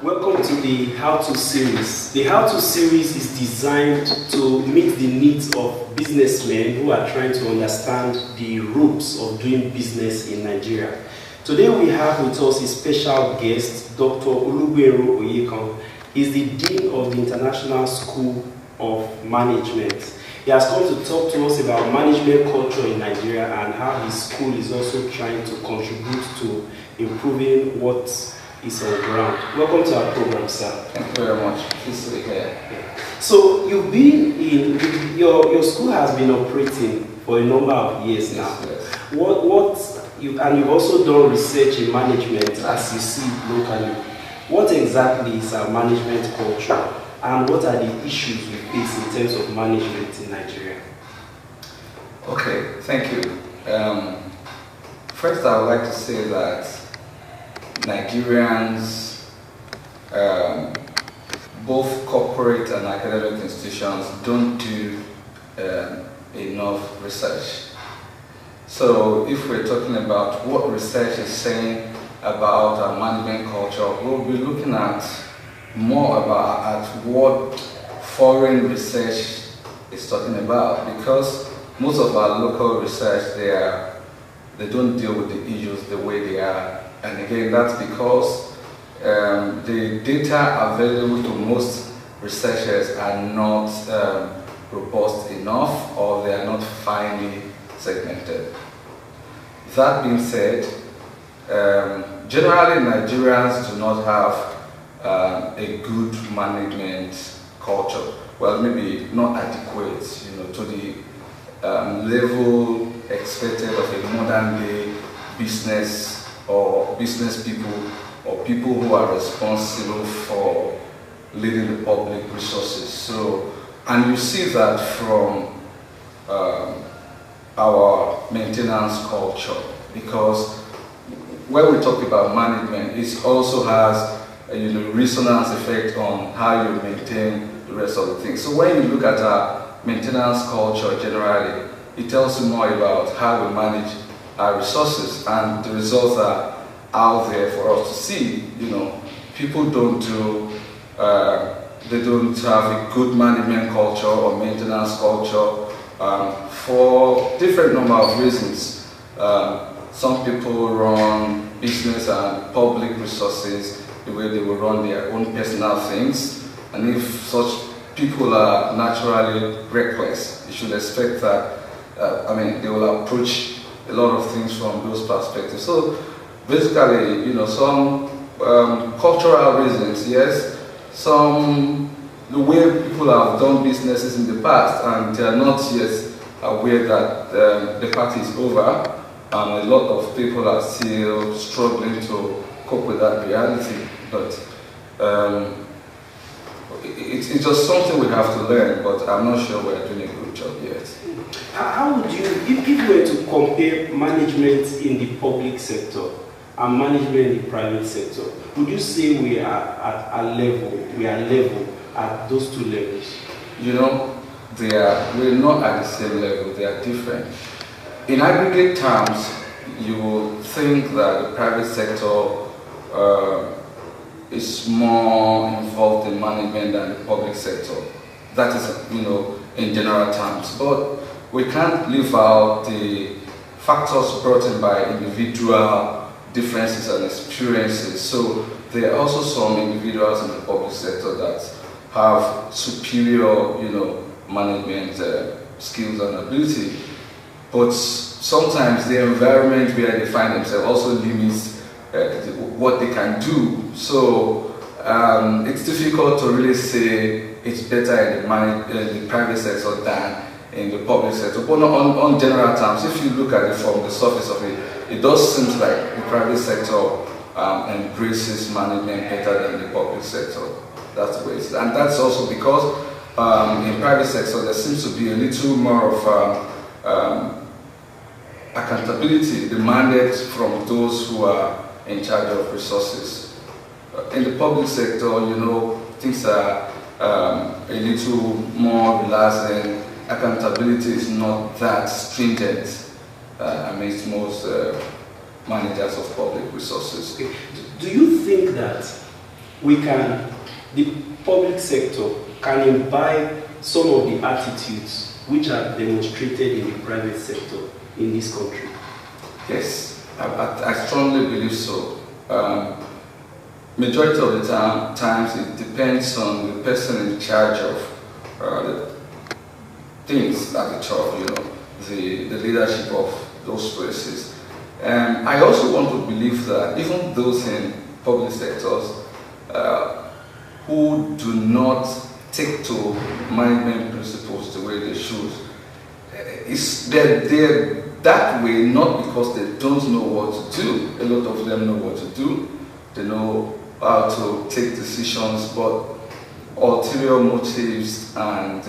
Welcome to the How To series. The How To series is designed to meet the needs of businessmen who are trying to understand the ropes of doing business in Nigeria. Today we have with us a special guest, Dr. Olugbenro Oyekan. He's the Dean of the International School of Management. He has come to talk to us about management culture in Nigeria and how his school is also trying to contribute to improving what is on ground. Welcome to our program, sir. Thank you very much. Pleased to be here. So you've been in your school has been operating for a number of years now. Yes. You've also done research in management as you see locally. What exactly is our management culture, and what are the issues we face in terms of management in Nigeria? Okay, thank you. First, I would like to say that Nigerians, both corporate and academic institutions, don't do enough research. So if we're talking about what research is saying about our management culture, we'll be looking at more about what foreign research is talking about, because most of our local research, they don't deal with the issues the way they are. And again, that's because the data available to most researchers are not robust enough, or they are not finely segmented. That being said, generally Nigerians do not have a good management culture. Well, maybe not adequate, to the level expected of a modern day business or business people, or people who are responsible for leading the public resources. So, and you see that from our maintenance culture, because when we talk about management, it also has a resonance effect on how you maintain the rest of the things. So when you look at our maintenance culture generally, it tells you more about how we manage our resources, and the results are out there for us to see. People don't do, they don't have a good management culture or maintenance culture for different number of reasons. Some people run business and public resources the way they will run their own personal things, and if such people are naturally reckless, you should expect that they will approach a lot of things from those perspectives. So basically, some cultural reasons, yes, the way people have done businesses in the past, and they are not yet aware that the party is over, and a lot of people are still struggling to cope with that reality. But it's just something we have to learn, but I'm not sure we're doing a good job yet. How would you, if you were to compare management in the public sector and management in the private sector, would you say we are at a level, at those two levels? We're not at the same level, they are different. In aggregate terms, you will think that the private sector is more involved in management than the public sector. That is, in general terms. But we can't leave out the factors brought in by individual differences and experiences. So there are also some individuals in the public sector that have superior, management skills and ability. But sometimes the environment where they find themselves also limits what they can do. So it's difficult to really say it's better in the private sector than in the public sector. But on general terms, if you look at it from the surface of it, it does seem like the private sector embraces management better than the public sector. That's the way it is. And that's also because in private sector there seems to be a little more of accountability demanded from those who are in charge of resources. In the public sector, things are a little more relaxing. Accountability is not that stringent amidst most managers of public resources. Do you think that the public sector can imbibe some of the attitudes which are demonstrated in the private sector in this country? Yes, I strongly believe so. Majority of the times it depends on the person in charge of the things at the top, the leadership of those places. I also want to believe that even those in public sectors who do not take to management principles the way they should, they're that way not because they don't know what to do. A lot of them know what to do. They know how to take decisions, but ulterior motives and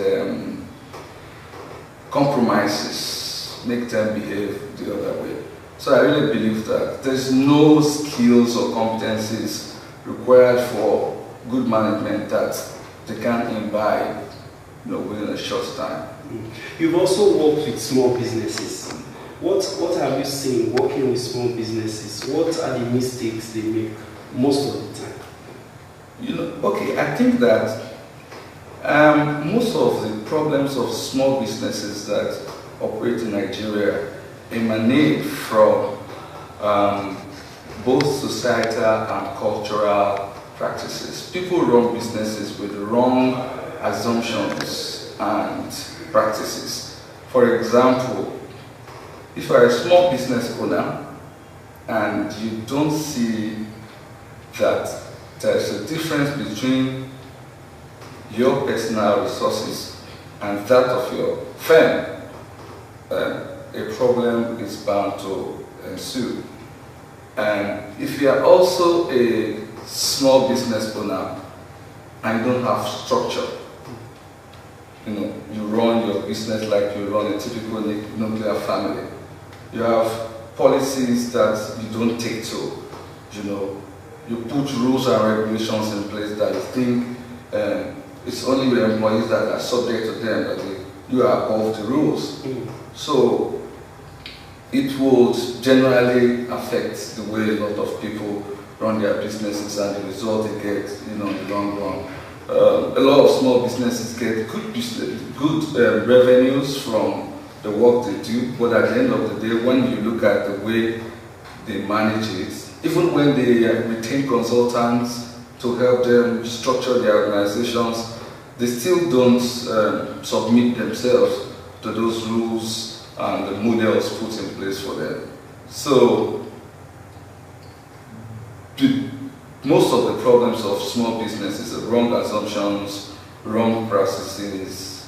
compromises make them behave the other way. So I really believe that there's no skills or competencies required for good management that they can imbibe within a short time. You've also worked with small businesses. What have you seen working with small businesses? What are the mistakes they make most of the time? Okay, I think that most of the problems of small businesses that operate in Nigeria emanate from both societal and cultural practices. People run businesses with wrong assumptions and practices. For example, if you are a small business owner and you don't see that there's a difference between your personal resources and that of your firm, a problem is bound to ensue. And if you are also a small business owner and you don't have structure, you run your business like you run a typical nuclear family. You have policies that you don't take to, you put rules and regulations in place that you think it's only your employees that are subject to them, that you are above the rules. So it would generally affect the way a lot of people run their businesses and the result they get in the long run. A lot of small businesses get good revenues from the work they do, but at the end of the day, when you look at the way they manage it, even when they retain consultants to help them structure their organizations, they still don't submit themselves to those rules and the models put in place for them. So most of the problems of small businesses are wrong assumptions, wrong processes,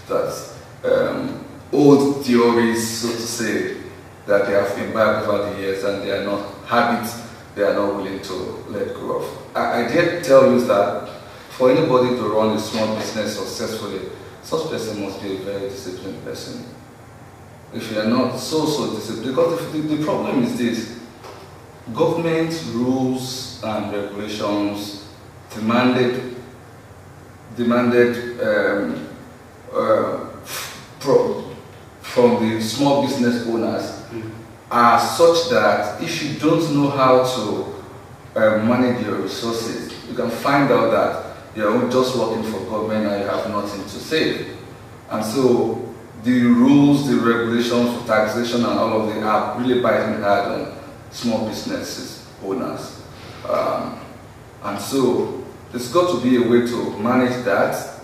that old theories, so to say, that they have imbibed over the years, and they are not habits they are not willing to let go of. I dare tell you that for anybody to run a small business successfully, such person must be a very disciplined person. If you are not so disciplined, because the problem is this: government rules and regulations demanded from the small business owners are such that if you don't know how to manage your resources, you can find out that you're just working for government and you have nothing to save. And so the rules, the regulations for taxation and all of them are really biting hard on small businesses owners. And so there's got to be a way to manage that,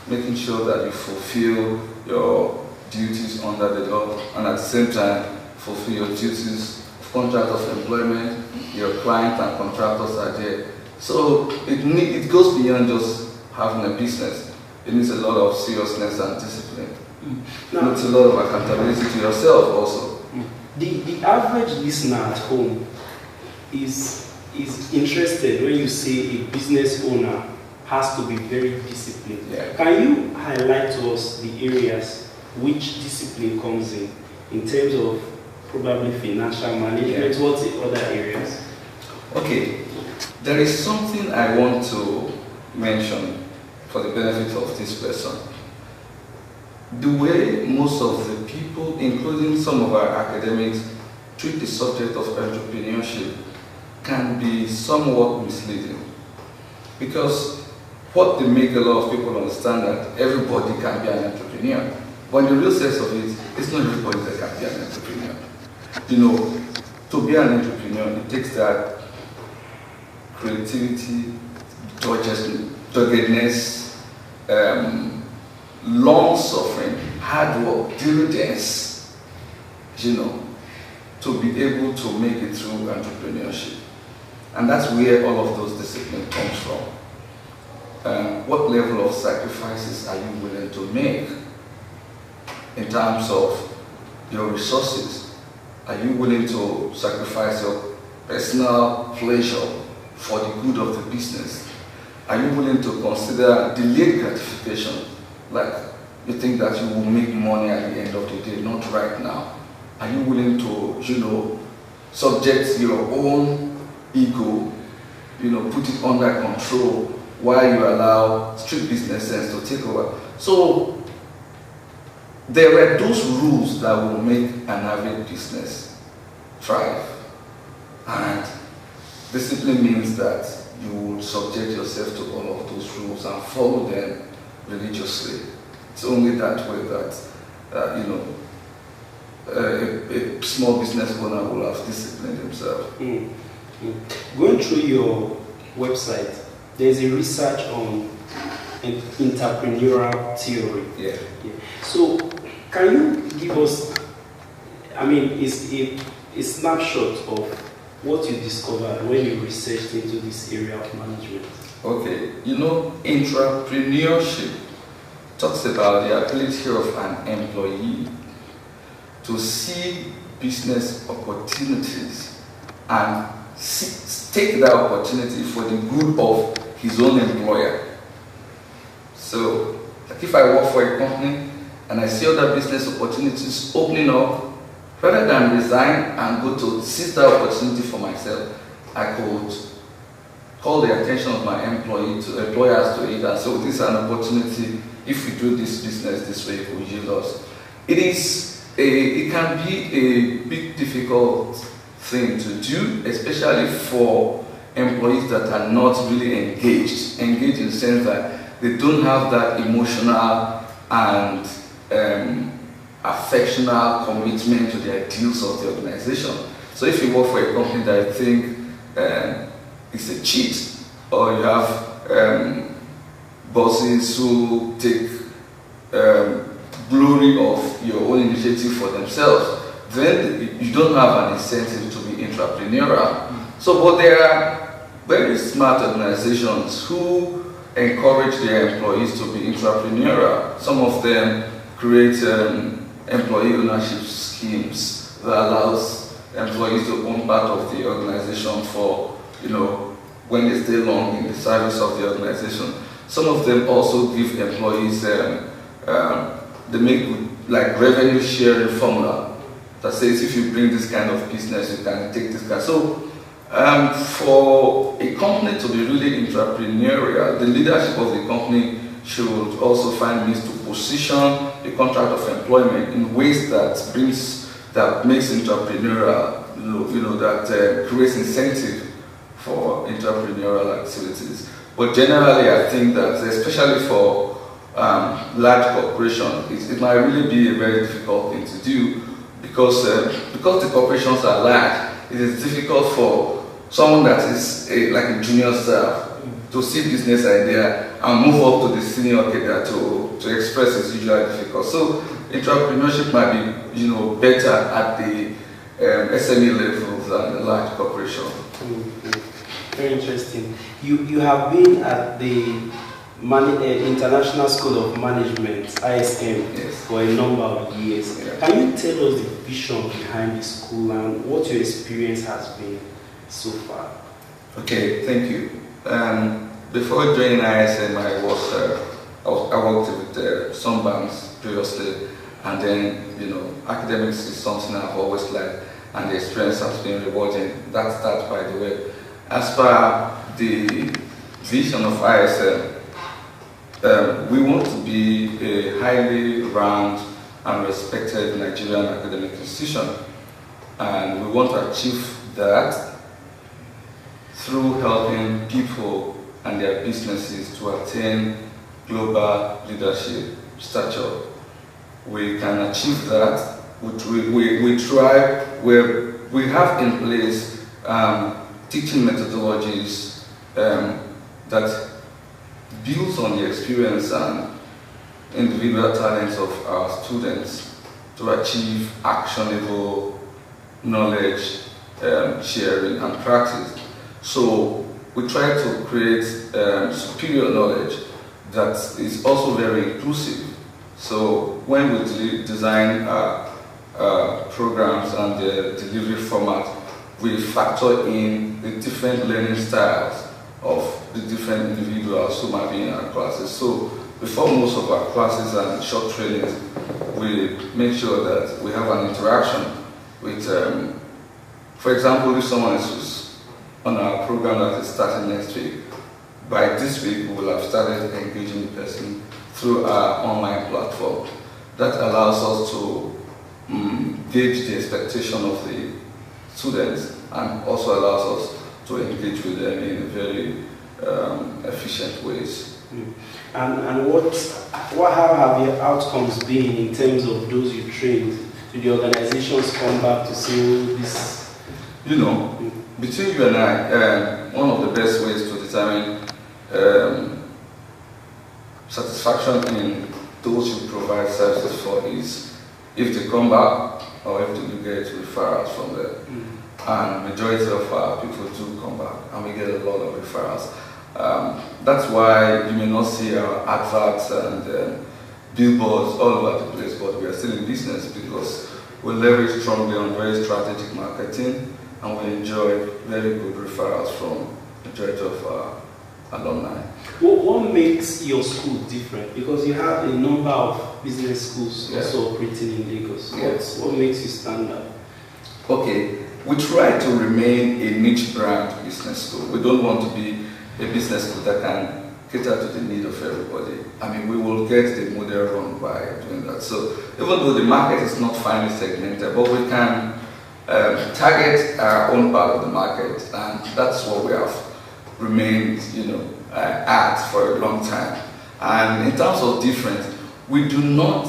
making sure that you fulfill your duties under the law and at the same time fulfill your duties of contract of employment. Your client and contractors are there. So it goes beyond just having a business. It needs a lot of seriousness and discipline. It needs a lot of accountability to yourself also. The average listener at home is interested when you say a business owner has to be very disciplined. Yeah. Can you highlight to us the areas which discipline comes in terms of probably financial management? Yeah. What's the other areas? Okay, there is something I want to mention for the benefit of this person. The way most of the people, including some of our academics, treat the subject of entrepreneurship can be somewhat misleading. Because what they make a lot of people understand that everybody can be an entrepreneur. But in the real sense of it, it's not everybody that can be an entrepreneur. You know, to be an entrepreneur, it takes that creativity, doggedness, long suffering, hard work, diligence, you know, to be able to make it through entrepreneurship. And that's where all of those disciplines comes from. What level of sacrifices are you willing to make in terms of your resources? Are you willing to sacrifice your personal pleasure for the good of the business? Are you willing to consider delayed gratification? Like you think that you will make money at the end of the day, not right now. Are you willing to, you know, subject your own ego, you know, put it under control while you allow street business sense to take over? So there are those rules that will make an average business thrive. And discipline means that you will subject yourself to all of those rules and follow them religiously. It's only that way that, you know, a small business owner will have disciplined himself. Going through your website, there's a research on entrepreneurial theory. Yeah. So, can you give us, I mean, is a snapshot of what you discovered when you researched into this area of management? Okay, you know, entrepreneurship talks about the ability of an employee to see business opportunities and take that opportunity for the good of his own employer. So, like if I work for a company and I see other business opportunities opening up, rather than resign and go to seize that opportunity for myself, I could call the attention of my employers to it and say, this is an opportunity. If we do this business this way, it will yield us. It can be a big difficult thing to do, especially for employees that are not really engaged in the sense that they don't have that emotional and affectional commitment to the ideals of the organization. So if you work for a company that I think is a cheat, or you have bosses who take glory of your own initiative for themselves, then you don't have an incentive to be entrepreneurial. So, but there are very smart organizations who encourage their employees to be entrepreneurial. Some of them create employee ownership schemes that allows employees to own part of the organization for, you know, when they stay long in the service of the organization. Some of them also give employees, they make like revenue sharing formula that says if you bring this kind of business, you can take this kind. So for a company to be really entrepreneurial, the leadership of the company should also find means to position the contract of employment in ways that makes entrepreneurial, that creates incentive for entrepreneurial activities. But generally, I think that especially for large corporations, it might really be a very difficult thing to do because the corporations are large. It is difficult for someone that is like a junior staff to see business idea and move up to the senior cadre to express is usually difficult. So entrepreneurship might be, better at the SME levels than the large corporation. Very interesting. You have been at the International School of Management, ISM, yes, for a number of years. Yeah. Can you tell us the vision behind the school and what your experience has been so far? Okay, thank you. Before joining ISM, I worked with some banks previously, and then academics is something I've always liked, and the experience has been rewarding. That's that, by the way. As per the vision of ISM, we want to be a highly ranked and respected Nigerian academic institution, and we want to achieve that through helping people and their businesses to attain global leadership stature. We can achieve that. We try, we have in place teaching methodologies that builds on the experience and individual talents of our students to achieve actionable knowledge sharing and practice. So we try to create superior knowledge that is also very inclusive. So when we design programs and the delivery format, we factor in the different learning styles of the different individuals who might be in our classes. So before most of our classes and short trainings, we make sure that we have an interaction with, for example, if someone is on our program that is starting next week, by this week we will have started engaging the person through our online platform. That allows us to gauge the expectation of the students and also allows us to engage with them in very efficient ways. And how have the outcomes been in terms of those you trained? Do the organizations come back to say this? You know, between you and I, one of the best ways to determine satisfaction in those you provide services for is if they come back or if you get referrals from them. And majority of our people do come back and we get a lot of referrals. That's why you may not see our adverts and billboards all over the place, but we are still in business because we leverage strongly on very strategic marketing and we enjoy very good referrals from the majority of our alumni. What makes your school different? Because you have a number of business schools also operating in Lagos. What makes you stand out? Okay, we try to remain a niche brand business school. We don't want to be a business school that can cater to the need of everybody. I mean, we will get the model wrong by doing that. So even though the market is not finely segmented, but we can target our own part of the market, and that's what we have remained, at for a long time. And in terms of difference, we do not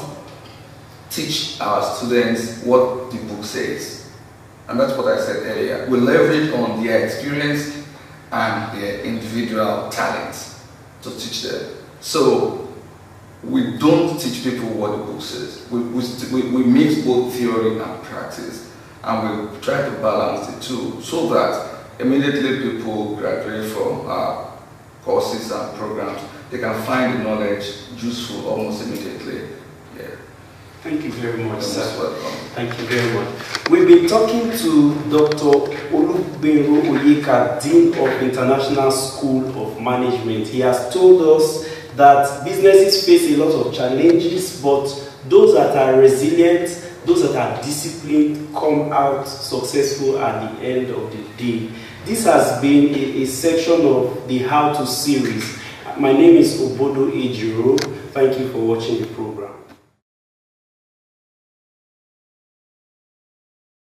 teach our students what the book says. And that's what I said earlier. We leverage on their experience and their individual talents to teach them. So we don't teach people what the book says. We mix both theory and practice, and we try to balance the two so that immediately people graduate from our courses and programs, they can find the knowledge useful almost immediately. Yeah. Thank you very much, sir. Welcome. Thank you very much. We've been talking to Dr. Olugbenro Oyekan, Dean of International School of Management. He has told us that businesses face a lot of challenges, but those that are resilient, those that are disciplined, come out successful at the end of the day. This has been a section of the How To series. My name is Obodo Ejiro. Thank you for watching the program.